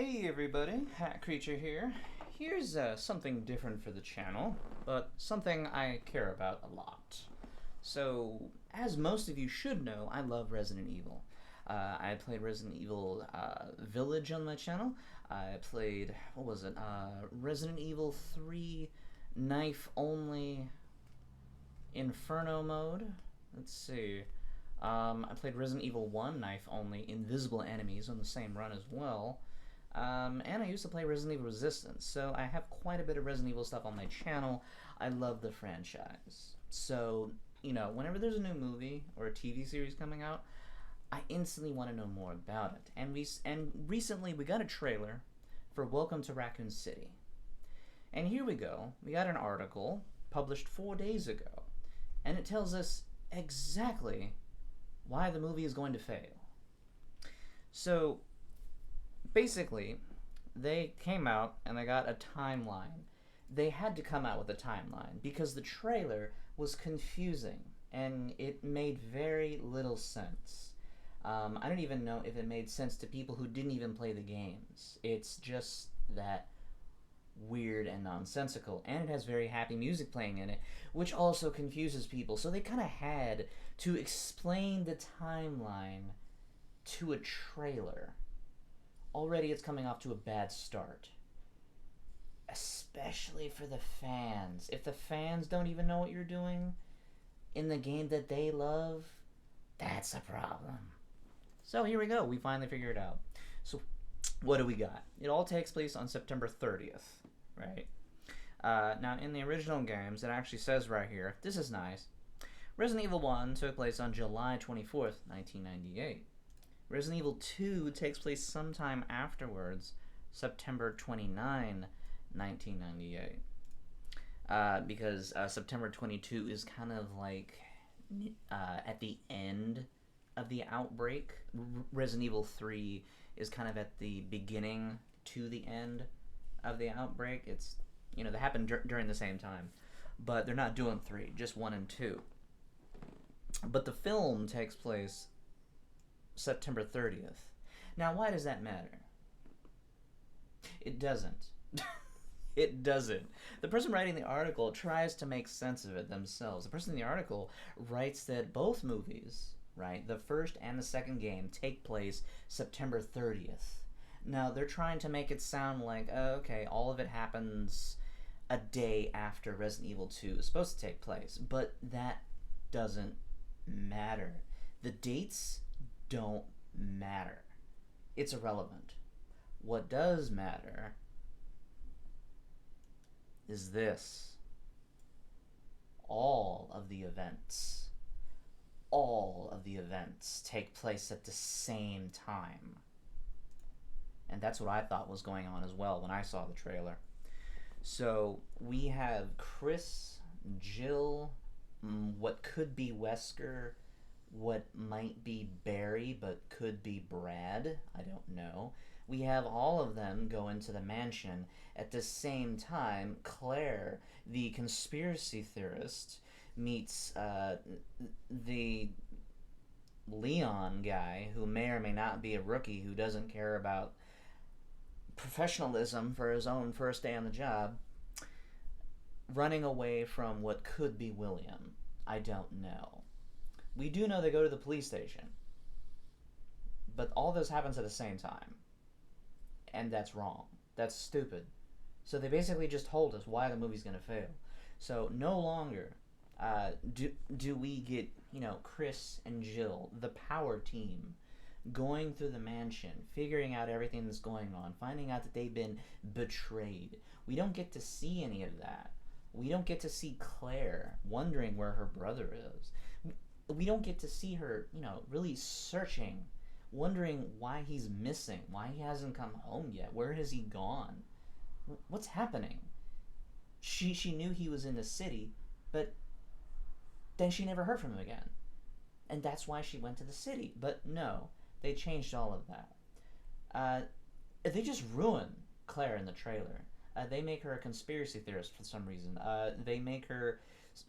Hey everybody, Hat Creature here. Here's something different for the channel, but something I care about a lot. So, as most of you should know, I love Resident Evil. I played Resident Evil Village on my channel. I played, what was it, Resident Evil 3 Knife Only Inferno mode. Let's see. I played Resident Evil 1 Knife Only Invisible Enemies on the same run as well. And I used to play Resident Evil Resistance, so I have quite a bit of Resident Evil stuff on my channel. I love the franchise. So, whenever there's a new movie or a TV series coming out, I instantly want to know more about it. And recently we got a trailer for Welcome to Raccoon City. And here we go. We got an article published 4 days ago, and it tells us exactly why the movie is going to fail. So, basically, they came out and they got a timeline. They had to come out with a timeline because the trailer was confusing and it made very little sense. I don't even know if it made sense to people who didn't even play the games. It's just that weird and nonsensical, and it has very happy music playing in it, which also confuses people. So they kind of had to explain the timeline to a trailer. Already it's coming off to a bad start. Especially for the fans. If the fans don't even know what you're doing in the game that they love, that's a problem. So here we go. We finally figured it out. So what do we got? It all takes place on September 30th, right? Now, in the original games, it actually says right here, this is nice. Resident Evil 1 took place on July 24th, 1998. Resident Evil 2 takes place sometime afterwards, September 29, 1998. Because September 22 is kind of like at the end of the outbreak. Resident Evil 3 is kind of at the beginning to the end of the outbreak. It's, they happen during the same time. But they're not doing 3, just 1 and 2. But the film takes place September 30th. Now, why does that matter? It doesn't. It doesn't. The person writing the article tries to make sense of it themselves. The person in the article writes that both movies, right, the first and the second game, take place September 30th. Now, they're trying to make it sound like, okay, all of it happens a day after Resident Evil 2 is supposed to take place. But that doesn't matter. The dates don't matter. It's irrelevant. What does matter is this. All of the events take place at the same time. And that's what I thought was going on as well when I saw the trailer. So we have Chris, Jill, what could be Wesker, what might be Barry but could be Brad, I don't know. We have all of them go into the mansion at the same time. Claire, the conspiracy theorist, meets the Leon guy, who may or may not be a rookie who doesn't care about professionalism for his own first day on the job, running away from what could be William. I don't know. We do know they go to the police station, but all this happens at the same time, and that's wrong. That's stupid. So they basically just told us why the movie's going to fail. So no longer do we get, Chris and Jill, the power team, going through the mansion, figuring out everything that's going on, finding out that they've been betrayed. We don't get to see any of that. We don't get to see Claire wondering where her brother is. We don't get to see her, really searching, wondering why he's missing, why he hasn't come home yet, where has he gone, what's happening. She knew he was in the city, but then she never heard from him again, and that's why she went to the city. But no, they changed all of that. They just ruin Claire in the trailer. They make her a conspiracy theorist for some reason. They make her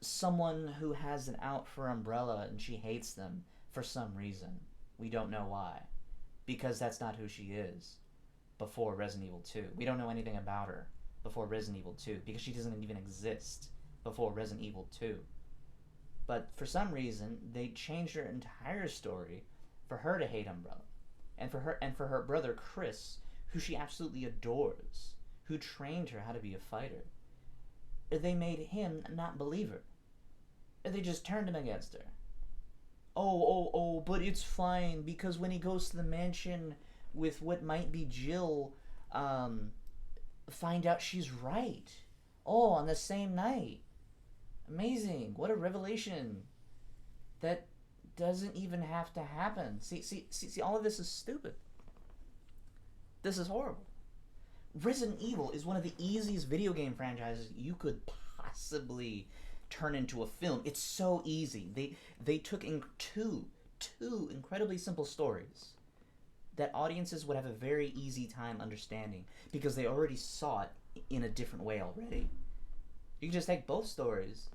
someone who has an out for Umbrella and she hates them for some reason. We don't know why. Because that's not who she is. before Resident Evil 2. We don't know anything about her before Resident Evil 2 because she doesn't even exist before Resident Evil 2. But for some reason, they changed her entire story for her to hate Umbrella, and for her brother Chris, who she absolutely adores, who trained her how to be a fighter. They made him not believe her. They just turned him against her. Oh, but it's fine because when he goes to the mansion with what might be Jill, find out she's right. Oh, on the same night. Amazing. What a revelation. That doesn't even have to happen. See, all of this is stupid. This is horrible. Resident Evil is one of the easiest video game franchises you could possibly turn into a film. It's so easy. They took in two incredibly simple stories that audiences would have a very easy time understanding because they already saw it in a different way already. You can just take both stories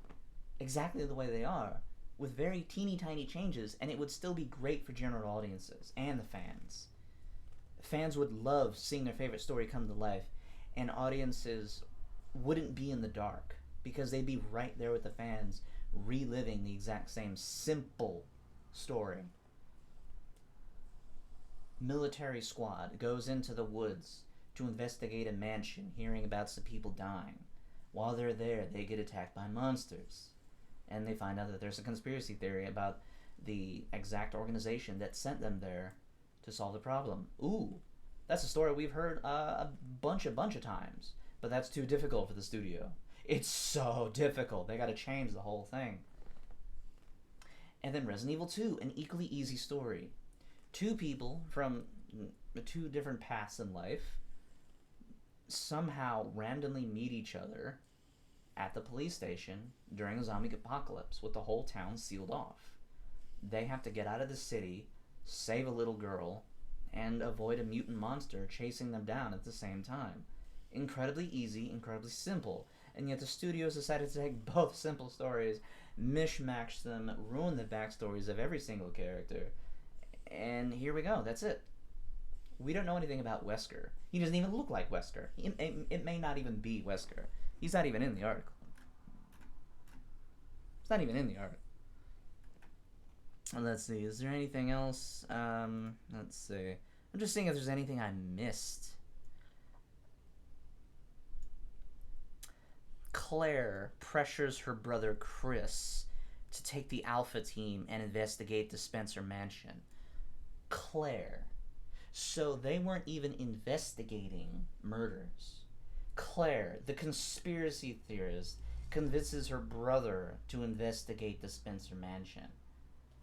exactly the way they are with very teeny tiny changes and it would still be great for general audiences and the fans. Fans would love seeing their favorite story come to life, and audiences wouldn't be in the dark because they'd be right there with the fans reliving the exact same simple story. Military squad goes into the woods to investigate a mansion, hearing about some people dying. While they're there, they get attacked by monsters, and they find out that there's a conspiracy theory about the exact organization that sent them there to solve the problem. Ooh, that's a story we've heard a bunch of times, but that's too difficult for the studio. It's so difficult. They got to change the whole thing. And then Resident Evil 2, an equally easy story. Two people from two different paths in life somehow randomly meet each other at the police station during a zombie apocalypse with the whole town sealed off. They have to get out of the city, save a little girl, and avoid a mutant monster chasing them down at the same time. Incredibly easy, incredibly simple, and yet the studios decided to take both simple stories, mishmash them, ruin the backstories of every single character, and here we go, that's it. We don't know anything about Wesker. He doesn't even look like Wesker. It may not even be Wesker. He's not even in the article. It's not even in the article. Let's see, is there anything else? Let's see. I'm just seeing if there's anything I missed. Claire pressures her brother Chris to take the Alpha team and investigate the Spencer mansion. Claire. So they weren't even investigating murders. Claire, the conspiracy theorist, convinces her brother to investigate the Spencer mansion.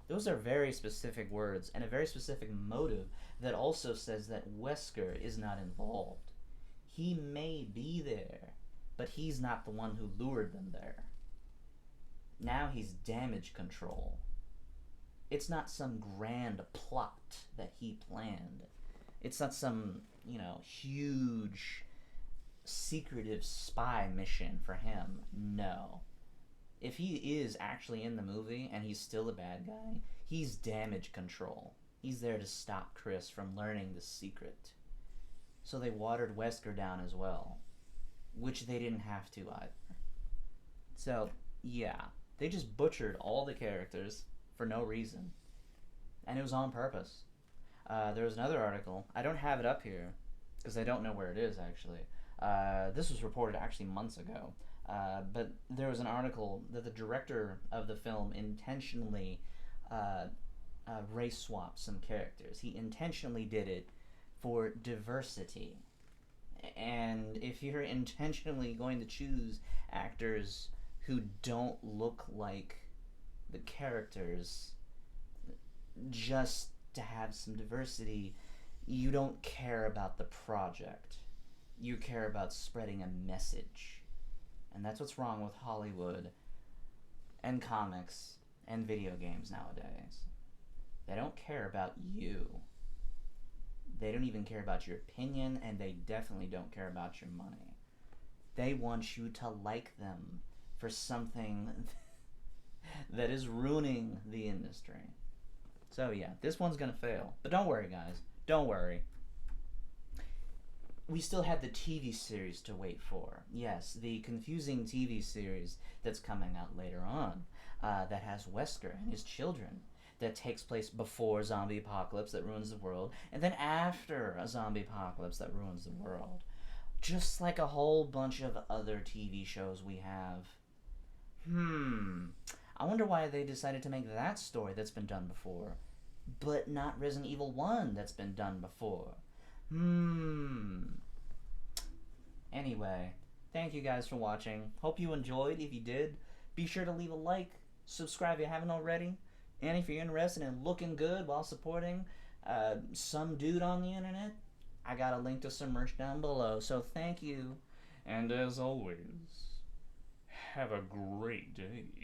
Those are very specific words and a very specific motive that also says that Wesker is not involved. He may be there, but he's not the one who lured them there. Now he's damage control. It's not some grand plot that he planned. It's not some, huge secretive spy mission for him. No. If he is actually in the movie and he's still a bad guy, he's damage control. He's there to stop Chris from learning the secret. So they watered Wesker down as well, which they didn't have to either. So, yeah, they just butchered all the characters for no reason. And it was on purpose. There was another article. I don't have it up here because I don't know where it is, actually. This was reported actually months ago. But there was an article that the director of the film intentionally race swapped some characters. He intentionally did it for diversity. And if you're intentionally going to choose actors who don't look like the characters just to have some diversity, you don't care about the project. You care about spreading a message. And that's what's wrong with Hollywood and comics and video games nowadays. They don't care about you. They don't even care about your opinion, and they definitely don't care about your money. They want you to like them for something that is ruining the industry. So yeah, this one's gonna fail. But don't worry, guys. Don't worry. we still had the TV series to wait for. Yes, the confusing TV series that's coming out later on, that has Wesker and his children, that takes place before zombie apocalypse that ruins the world, and then after a zombie apocalypse that ruins the world. Just like a whole bunch of other TV shows we have. I wonder why they decided to make that story that's been done before, but not Resident Evil 1 that's been done before. Anyway, thank you guys for watching. Hope you enjoyed. If you did, be sure to leave a like, subscribe if you haven't already, and if you're interested in looking good while supporting some dude on the internet, I got a link to some merch down below. So thank you, and as always, have a great day.